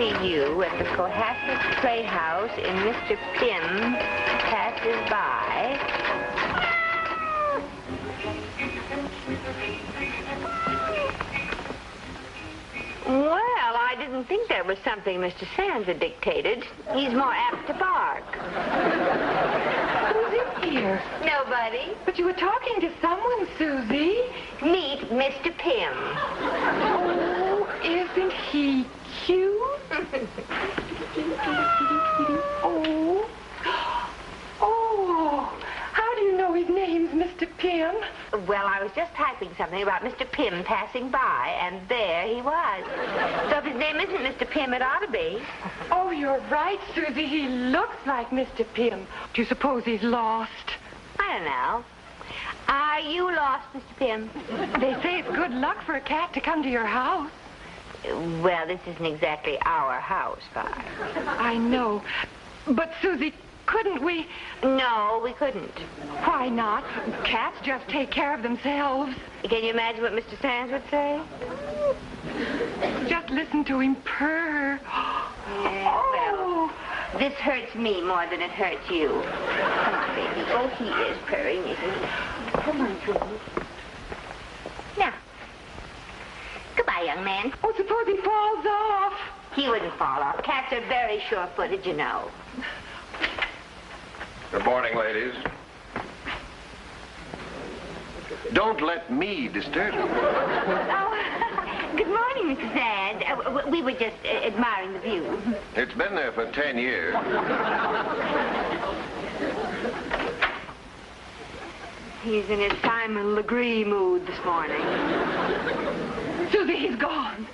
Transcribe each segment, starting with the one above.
see you at the Cohasset Playhouse in Mr. Pym passes by. Well, I didn't think that was something Mr. Sands had dictated. He's more apt to bark. Who's in here? Nobody. But you were talking to someone, Susie. Meet Mr. Pym. Oh, isn't he cute? Oh. Oh. How do you know his name's Mr. Pym? Well, I was just typing something about Mr. Pym passing by, and there he was. So if his name isn't Mr. Pym, it ought to be. Oh, you're right, Susie. He looks like Mr. Pym. Do you suppose he's lost? I don't know. Are you lost, Mr. Pym? They say it's good luck for a cat to come to your house. Well, this isn't exactly our house, Vi. I know. But, Susie, couldn't we... No, we couldn't. Why not? Cats just take care of themselves. Can you imagine what Mr. Sands would say? Just listen to him purr. Yeah, well, this hurts me more than it hurts you. Come on, baby. Oh, he is purring, isn't he? Come on, Susie. Now. Goodbye, young man. Oh, suppose he falls off. He wouldn't fall off. Cats are very sure-footed, you know. Good morning, ladies. Don't let me disturb you. Oh, good morning, Mrs. Sands. We were just admiring the view. It's been there for 10 years. He's in his Simon Legree mood this morning. Susie, he's gone.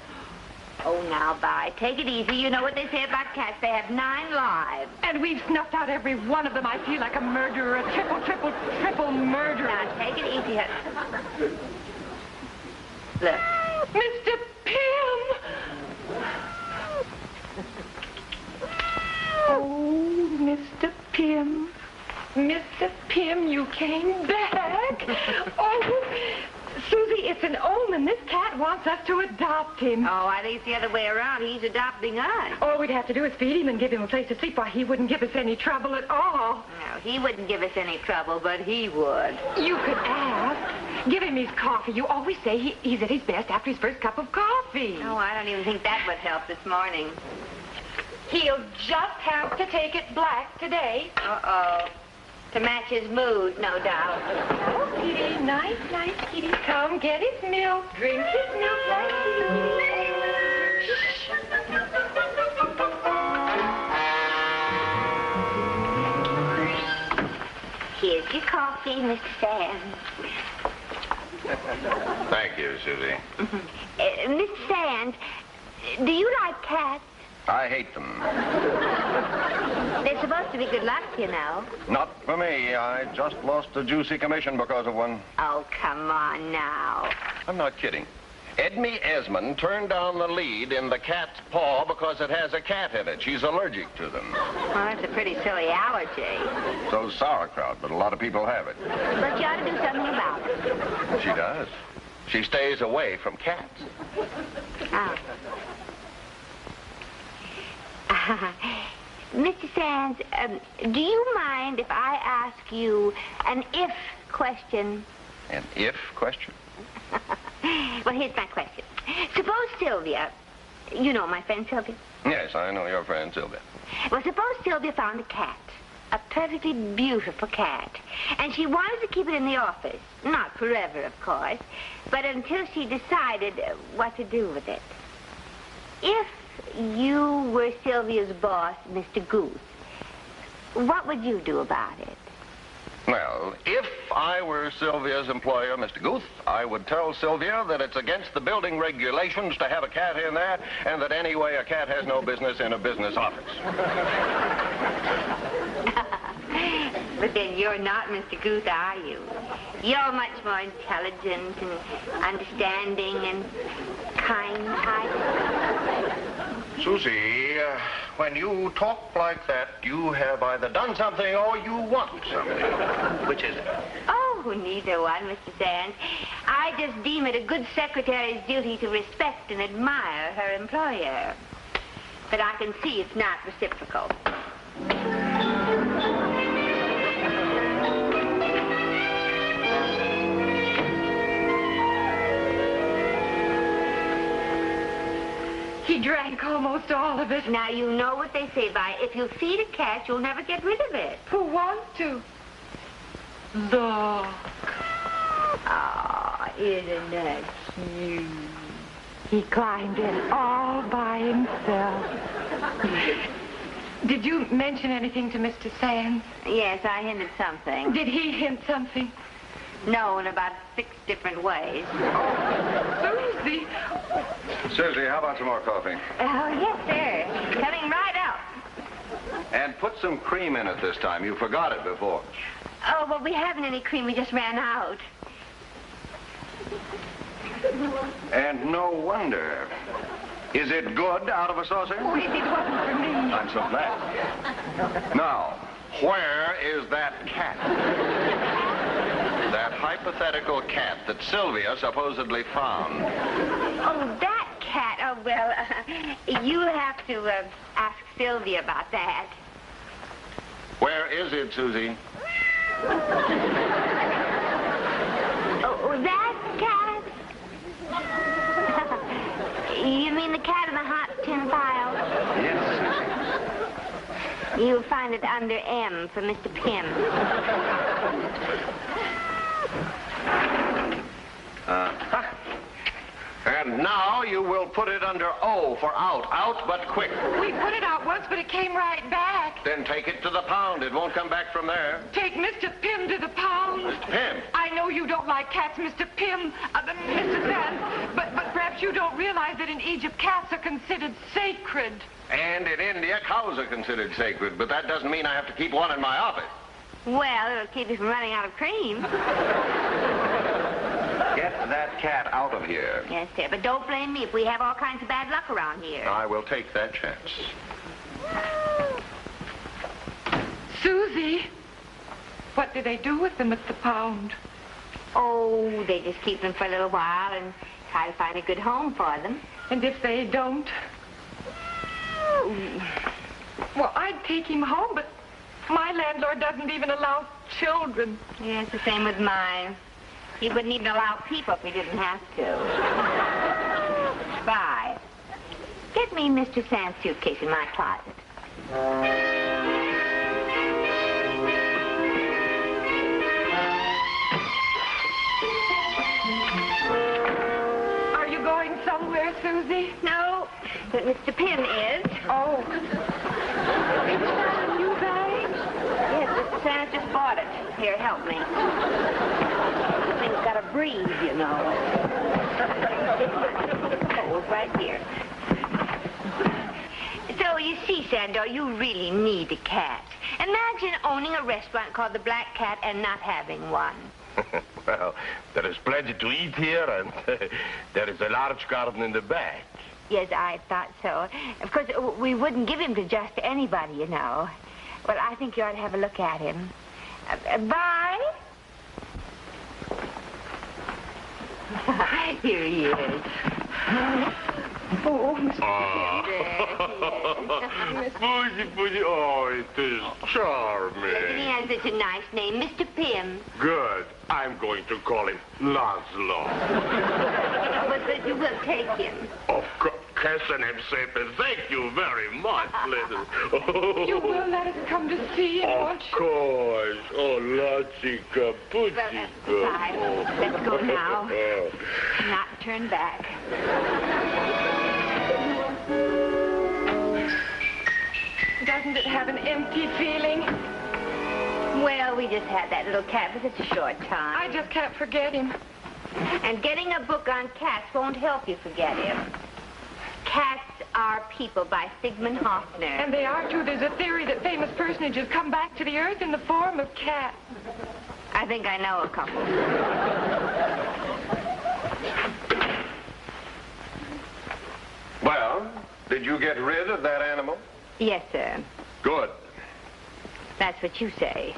Oh, now, Vi, take it easy. You know what they say about cats. They have 9 lives. And we've snuffed out every one of them. I feel like a murderer, a triple murderer. Now, take it easy. Look. Mr. Pym! Oh, Mr. Pym. Mr. Pym, you came back. Oh, Susie, it's an omen. This cat wants us to adopt him. Oh, I think it's the other way around. He's adopting us. All we'd have to do is feed him and give him a place to sleep. Why, he wouldn't give us any trouble at all. No, he wouldn't give us any trouble, but he would. You could ask. Give him his coffee. You always say he's at his best after his first cup of coffee. Oh, I don't even think that would help this morning. He'll just have to take it black today. Uh-oh. To match his mood, no doubt. Oh, kitty, nice, kitty. Come, get his milk. Drink his milk like Shh. Here's your coffee, Mr. Sands. Thank you, Susie. Mr. Sands, do you like cats? I hate them. They're supposed to be good luck, you know. Not for me. I just lost a juicy commission because of one. Oh, come on now. I'm not kidding. Edmie Esmond turned down the lead in The Cat's Paw because it has a cat in it. She's allergic to them. Well, that's a pretty silly allergy. So's sauerkraut, but a lot of people have it. But you ought to do something about it. She does. She stays away from cats. Oh. Mr. Sands, do you mind if I ask you an if question? An if question? Well, here's my question. Suppose Sylvia, you know my friend Sylvia? Yes, I know your friend Sylvia. Well, suppose Sylvia found a cat, a perfectly beautiful cat, and she wanted to keep it in the office. Not forever, of course, but until she decided what to do with it. If you were Sylvia's boss, Mr. Goose, what would you do about it? Well, if I were Sylvia's employer, Mr. Guth, I would tell Sylvia that it's against the building regulations to have a cat in there, and that anyway, a cat has no business in a business office. But then you're not Mr. Guth, are you? You're much more intelligent and understanding and kind-hearted. Susie, when you talk like that, you have either done something or you want something. Which is it? Oh, neither one, Mr. Sands. I just deem it a good secretary's duty to respect and admire her employer. but I can see it's not reciprocal. He drank almost all of it. Now, you know what they say, Vi. If you feed a cat, you'll never get rid of it. Who wants to? Look. Oh, isn't that cute? He climbed in all by himself. Did you mention anything to Mr. Sands? Yes, I hinted something. Did he hint something? No, in about 6 different ways. Oh, Susie. Susie, how about some more coffee? Oh, yes, sir. Coming right up. And put some cream in it this time. You forgot it before. Oh, well, we haven't any cream. We just ran out. And no wonder. Is it good out of a saucer? Oh, it wasn't for me. I'm so glad. Now, where is that cat? That hypothetical cat that Sylvia supposedly found. Oh, that cat. Oh, well, you'll have to ask Sylvia about that. Where is it, Susie? Oh, that cat? You mean the cat in the hot tin pile? Yes, Susie. You'll find it under M for Mr. Pym. And now you will put it under O for out. Out, but quick. We put it out once, but it came right back. Then take it to the pound. It won't come back from there. Take Mr. Pym to the pound. Mr. Pym? I know you don't like cats, Mr. Pym, Mr. Sands, but perhaps you don't realize that in Egypt cats are considered sacred. And in India, cows are considered sacred, but that doesn't mean I have to keep one in my office. Well, it'll keep you from running out of cream. Get that cat out of here. Yes, sir, but don't blame me if we have all kinds of bad luck around here. I will take that chance. Susie, what do they do with them at the pound? Oh, they just keep them for a little while and try to find a good home for them. And if they don't? Well, I'd take him home, but my landlord doesn't even allow children. Yeah, it's the same with mine. He wouldn't even allow people if he didn't have to. Bye. Get me Mr. Sam's suitcase in my closet. Are you going somewhere, Susie? No, but Mr. Pym is. Oh. Is that a new bag? Yes, Mr. Sam just bought it. Here, help me. Thing's got to breathe, you know. Oh, it's right here. So, you see, Sandor, you really need a cat. Imagine owning a restaurant called the Black Cat and not having one. Well, there is plenty to eat here, and there is a large garden in the back. Yes, I thought so. Of course, we wouldn't give him to just anybody, you know. Well, I think you ought to have a look at him. Bye. Here he is. Oh, Mr. Pussy, oh, it is charming. He has such a nice name, Mr. Pym. Good. I'm going to call him Lancelot. But you will take him. Of course. Kesson himself, and thank you very much, little. You will let us come to see him, won't you? Of course. Oh, Latsika, Pussy. Well, let's go now. Not turn back. Doesn't it have an empty feeling? Well, we just had that little cat for such a short time. I just can't forget him. And getting a book on cats won't help you forget him. Cats Are People by Sigmund Hoffner. And they are, too. There's a theory that famous personages come back to the earth in the form of cats. I think I know a couple. Well, did you get rid of that animal? Yes, sir. Good. That's what you say.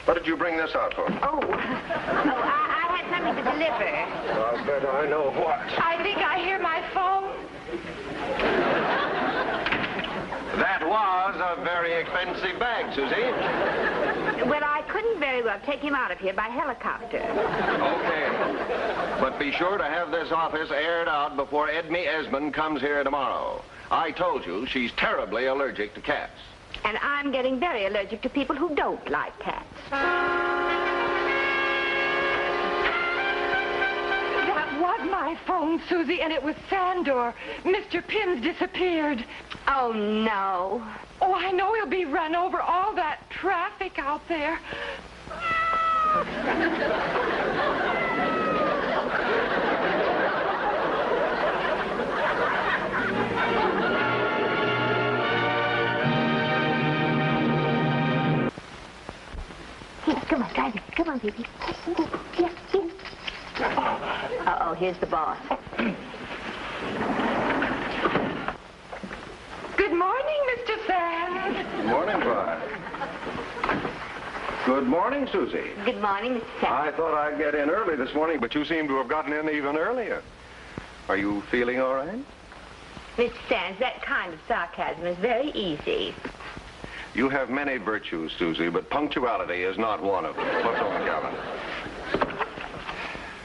What did you bring this out for? Oh, I had something to deliver. I bet I know what. I think I hear my phone. That was a very expensive bag, Susie. Well, I couldn't very well take him out of here by helicopter. Okay. But be sure to have this office aired out before Esmond comes here tomorrow. I told you she's terribly allergic to cats. And I'm getting very allergic to people who don't like cats. That was my phone, Susie, and it was Sandor. Mr. Pym's disappeared. Oh, no. Oh, I know he'll be run over. All that traffic out there. Here, come on, guys. Come on, baby. Here, here. Uh-oh, here's the boss. Good morning, Mr. Sand. Good morning, Vi. Good morning, Susie. Good morning, Mr. Sand. I thought I'd get in early this morning, but you seem to have gotten in even earlier. Are you feeling all right? Mr. Sands, that kind of sarcasm is very easy. You have many virtues, Susie, but punctuality is not one of them. What's on the calendar?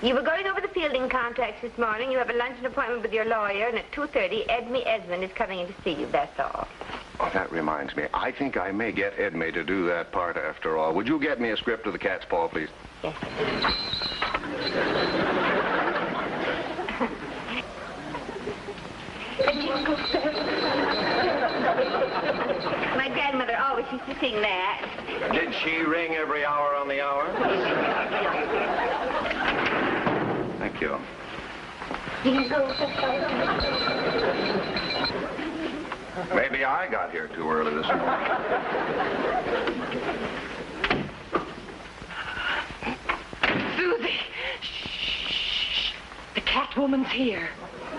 You were going over the fielding contracts this morning. You have a luncheon appointment with your lawyer, and at 2:30, Esmond is coming in to see you. That's all. Oh, that reminds me. I think I may get Edme to do that part after all. Would you get me a script of The Cat's Paw, please? Yes. My grandmother always used to sing that. Did she ring every hour on the hour? Thank you. Maybe I got here too early this morning. Susie. Shh. The cat woman's here.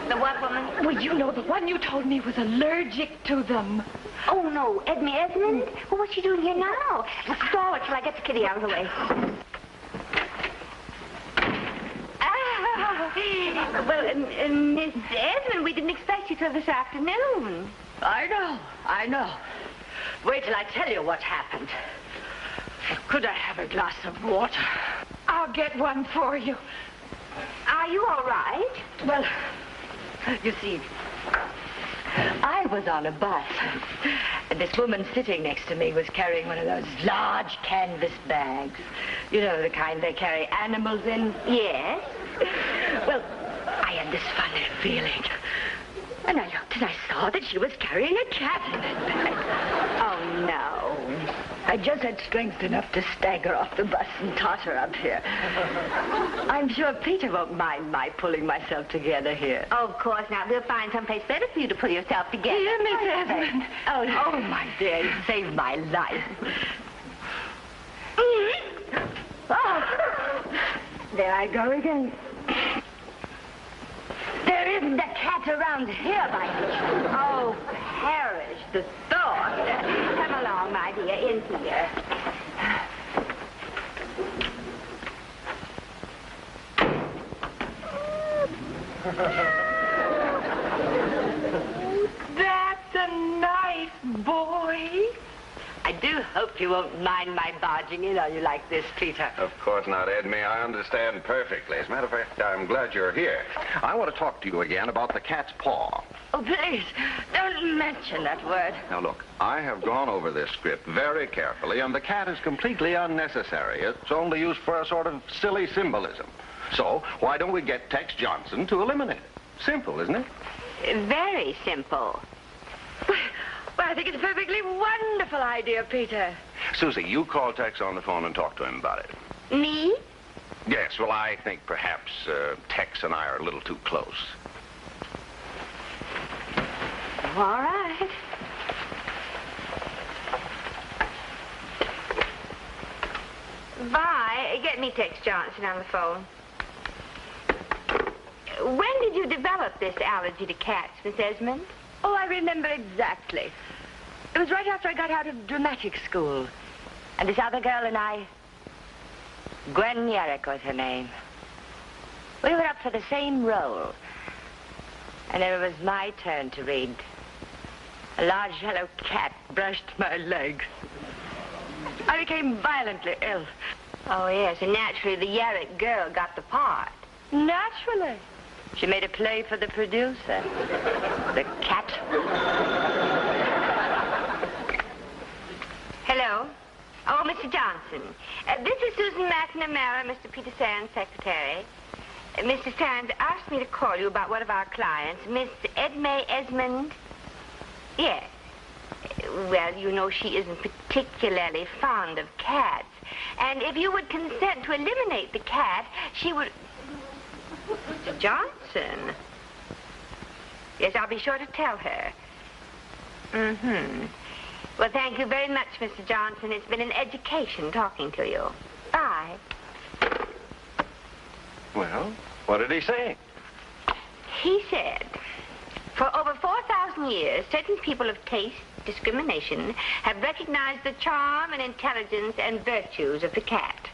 The what woman? Well, you know, the one you told me was allergic to them. Oh, no. Esmond? Well, what's she doing here now? Well, stall it till I get the kitty out of the way. Well, Miss Esmond, we didn't expect you till this afternoon. I know. Wait till I tell you what happened. Could I have a glass of water? I'll get one for you. Are you all right? Well, you see, I was on a bus, and this woman sitting next to me was carrying one of those large canvas bags. You know, the kind they carry animals in? Yes. Well, I had this funny feeling. And I looked and I saw that she was carrying a cat in that bag. Oh, no. I just had strength enough to stagger off the bus and totter up here. I'm sure Peter won't mind my pulling myself together here. Oh, of course not. We'll find someplace better for you to pull yourself together. Here, Miss Esmond. Oh, my dear, you saved my life. Oh, there I go again. There isn't a cat around here by any chance. Oh, perish the thought. Come along, my dear, in here. That's a nice boy. I do hope you won't mind my barging in on you like this, Peter. Of course not, Edme. I understand perfectly. As a matter of fact, I'm glad you're here. I want to talk to you again about the cat's paw. Oh, please, don't mention that word. Now, look, I have gone over this script very carefully, and the cat is completely unnecessary. It's only used for a sort of silly symbolism. So, why don't we get Tex Johnson to eliminate it? Simple, isn't it? Very simple. Well, I think it's a perfectly wonderful idea, Peter. Susie, you call Tex on the phone and talk to him about it. Me? Yes, well, I think perhaps Tex and I are a little too close. All right. Vi, get me Tex Johnson on the phone. When did you develop this allergy to cats, Miss Esmond? Oh, I remember exactly. It was right after I got out of dramatic school. And this other girl and I, Gwen Yerrick was her name. We were up for the same role. And then it was my turn to read. A large yellow cat brushed my legs. I became violently ill. Oh, yes, and naturally the Yarrick girl got the part. Naturally. She made a play for the producer. The cat. Hello? Oh, Mr. Johnson. This is Susan McNamara, Mr. Peter Sands' secretary. Mr. Sands asked me to call you about one of our clients, Miss Esmond. Yes. Well, you know she isn't particularly fond of cats. And if you would consent to eliminate the cat, she would... Mr. Johnson? Yes, I'll be sure to tell her. Mm-hmm. Well, thank you very much, Mr. Johnson. It's been an education talking to you. Bye. Well, what did he say? He said, for over 4,000 years, certain people of taste, discrimination, have recognized the charm and intelligence and virtues of the cat.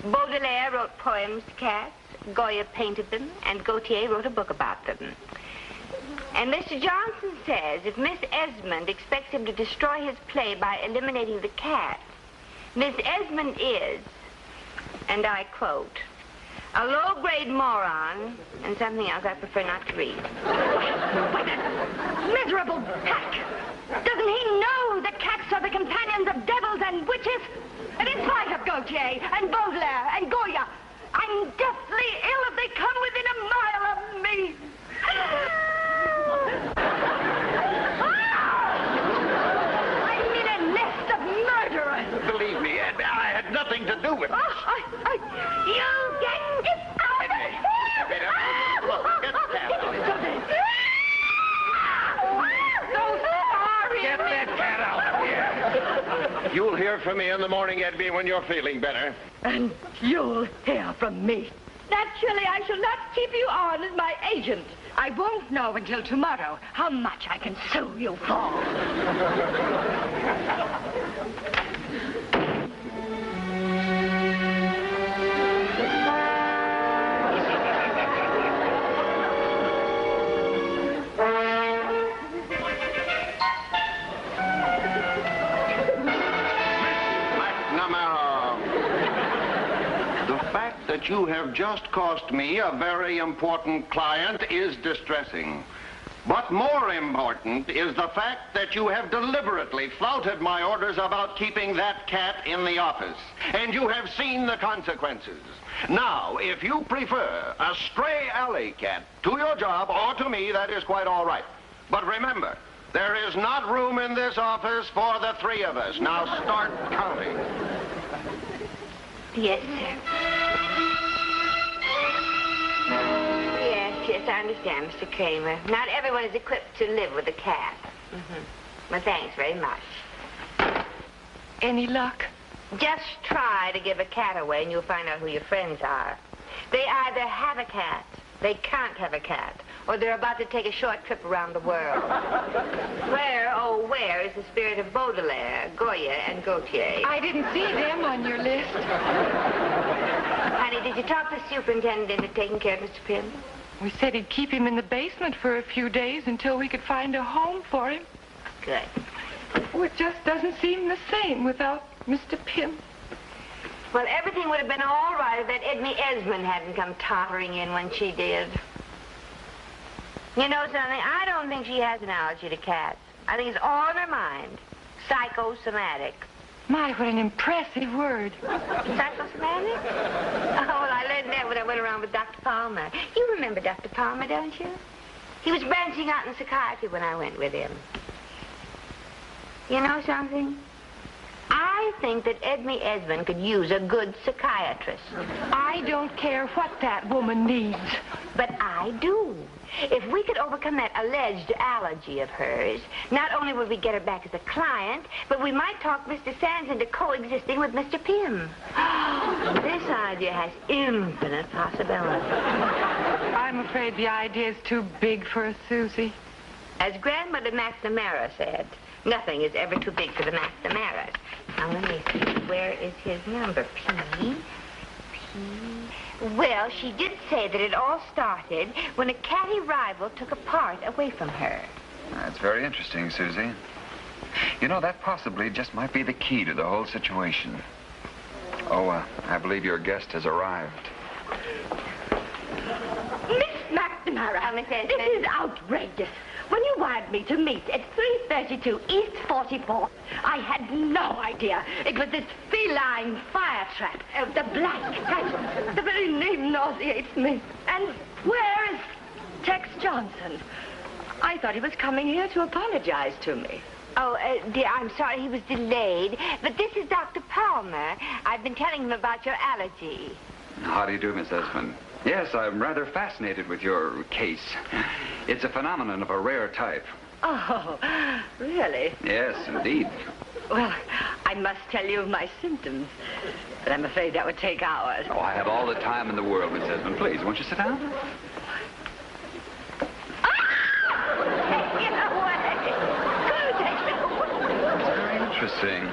Baudelaire wrote poems to cats, Goya painted them, and Gautier wrote a book about them. And Mr. Johnson says if Miss Esmond expects him to destroy his play by eliminating the cat, Miss Esmond is, and I quote, a low-grade moron, and something else I prefer not to read. Miserable hack! Doesn't he know that cats are the companions of devils and witches? And in spite of Gautier and Baudelaire and Goya, I'm deathly ill if they come within a mile of me. I'm in a nest of murderers. Believe me, Ed, I had nothing to do with this. You get out of here! Look, get the cat out. So sorry. Get that cat out of here. You'll hear from me in the morning, Edby, when you're feeling better. And you'll hear from me. Naturally, I shall not keep you on as my agent. I won't know until tomorrow how much I can sue you for. That you have just cost me a very important client is distressing. But more important is the fact that you have deliberately flouted my orders about keeping that cat in the office. And you have seen the consequences. Now, if you prefer a stray alley cat to your job or to me, that is quite all right. But remember, there is not room in this office for the three of us. Now start counting. Yes, sir. Yes, I understand, Mr. Kramer. Not everyone is equipped to live with a cat. Mm-hmm. Well, thanks very much. Any luck? Just try to give a cat away and you'll find out who your friends are. They either have a cat, they can't have a cat, or they're about to take a short trip around the world. Where, oh, where is the spirit of Baudelaire, Goya, and Gautier? I didn't see them on your list. Honey, did you talk to the superintendent into taking care of Mr. Pym? We said he'd keep him in the basement for a few days until we could find a home for him. Good. Oh, it just doesn't seem the same without Mr. Pym. Well, everything would have been all right if that Edmy Esmond hadn't come tottering in when she did. You know something? I don't think she has an allergy to cats. I think it's all in her mind. Psychosomatic. My, what an impressive word. Psychosomatic? Oh, well, I learned that when I went around with Dr. Palmer. You remember Dr. Palmer, don't you? He was branching out in psychiatry when I went with him. You know something? I think that Edmy Esmond could use a good psychiatrist. I don't care what that woman needs. But I do. If we could overcome that alleged allergy of hers, not only would we get her back as a client, but we might talk Mr. Sands into coexisting with Mr. Pym. This idea has infinite possibilities. I'm afraid the idea is too big for a Susie. As Grandmother McNamara said, nothing is ever too big for the McNamaras. Now, let me see. Where is his number? Well, she did say that it all started when a catty rival took a part away from her. That's very interesting, Susie. You know, that possibly just might be the key to the whole situation. Oh, I believe your guest has arrived. Miss McNamara, Miss Esmond. this is outrageous. When you wired me to meet at 332 East 44th, I had no idea it was this feline fire trap. The black cat. The very name nauseates me. And where is Tex Johnson? I thought he was coming here to apologize to me. Oh, dear, I'm sorry he was delayed, but this is Dr. Palmer. I've been telling him about your allergy. How do you do, Miss Esmond? Yes, I'm rather fascinated with your case. It's a phenomenon of a rare type. Oh, really? Yes, indeed. Well, I must tell you my symptoms, but I'm afraid that would take hours. Oh, I have all the time in the world, Miss Esmond. Please, won't you sit down? Very interesting.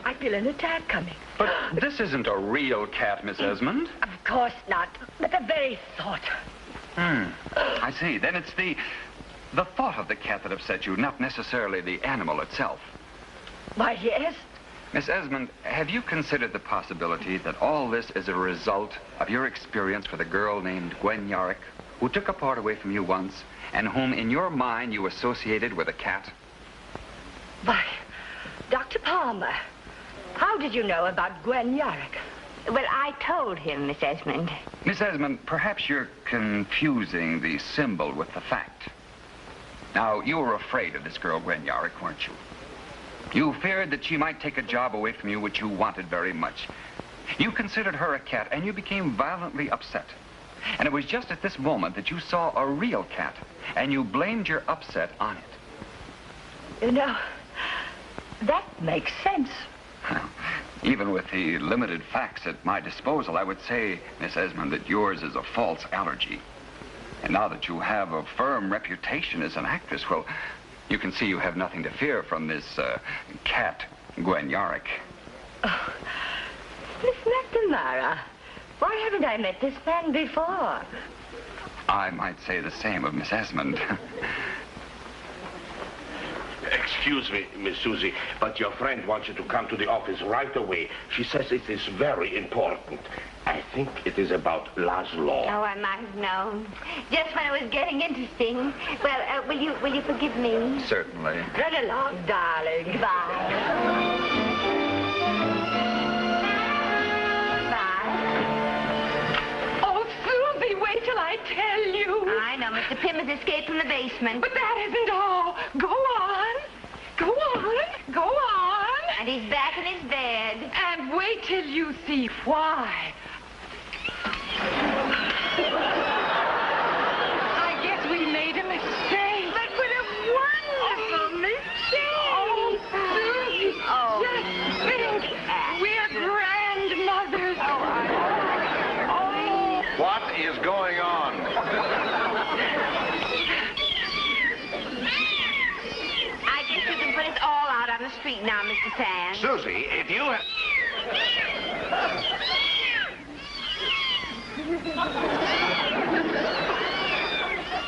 I feel an attack coming. But this isn't a real cat, Miss Esmond. Of course not, but the very thought. I see. Then it's the thought of the cat that upset you, not necessarily the animal itself. Why, yes. Miss Esmond, have you considered the possibility that all this is a result of your experience with a girl named Gwen Yarick, who took a part away from you once, and whom in your mind you associated with a cat? Why, Dr. Palmer, how did you know about Gwen Yarick? Well, I told him, Miss Esmond. Miss Esmond, perhaps you're confusing the symbol with the fact. Now, you were afraid of this girl, Gwen Yarick, weren't you? You feared that she might take a job away from you which you wanted very much. You considered her a cat, and you became violently upset. And it was just at this moment that you saw a real cat, and you blamed your upset on it. You know, that makes sense. Even with the limited facts at my disposal, I would say, Miss Esmond, that yours is a false allergy. And now that you have a firm reputation as an actress, well, you can see you have nothing to fear from this cat, Gwen Yarick. Oh, Miss McNamara, why haven't I met this man before? I might say the same of Miss Esmond. Excuse me, Miss Susie, but your friend wants you to come to the office right away. She says it is very important. I think it is about Laszlo. Oh, I might have known. Just when it was getting interesting. Well, will you forgive me? Certainly. Run along, darling. Bye. Oh, Susie, wait till I tell you. I know. Mr. Pym has escaped from the basement. But that isn't all. Go on. Go on. Go on. And he's back in his bed. And wait till you see why. I guess we made a mistake. But what a wonderful mistake. Oh, Susie, just think. We're grandmothers. What is going on? I guess you can put us all out on the street now, Mr. Sands. Susie, if you have...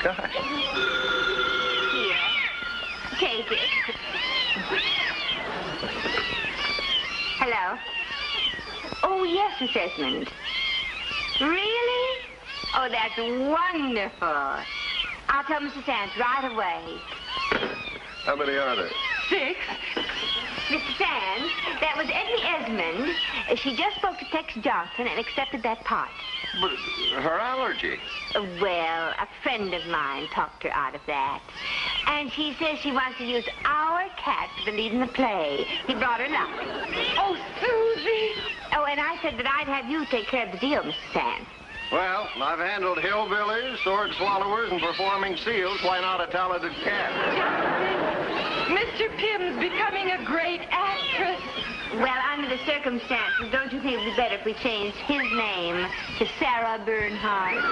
Gosh. Here. Take it. Hello? Oh, yes, Miss Esmond. Really? Oh, that's wonderful. I'll tell Mr. Sands right away. How many are there? 6. Mr. Sands, that was Edna Esmond. She just spoke to Tex Johnson and accepted that part. But her allergy. Well, a friend of mine talked her out of that. And she says she wants to use our cat for the lead in the play. He brought her luck. Oh, Susie. Oh, and I said that I'd have you take care of the deal, Mr. Sands. Well, I've handled hillbillies, sword swallowers, and performing seals. Why not a talented cat? Mr. Pym's becoming a great actress. Well, under the circumstances, don't you think it would be better if we changed his name to Sarah Bernhardt?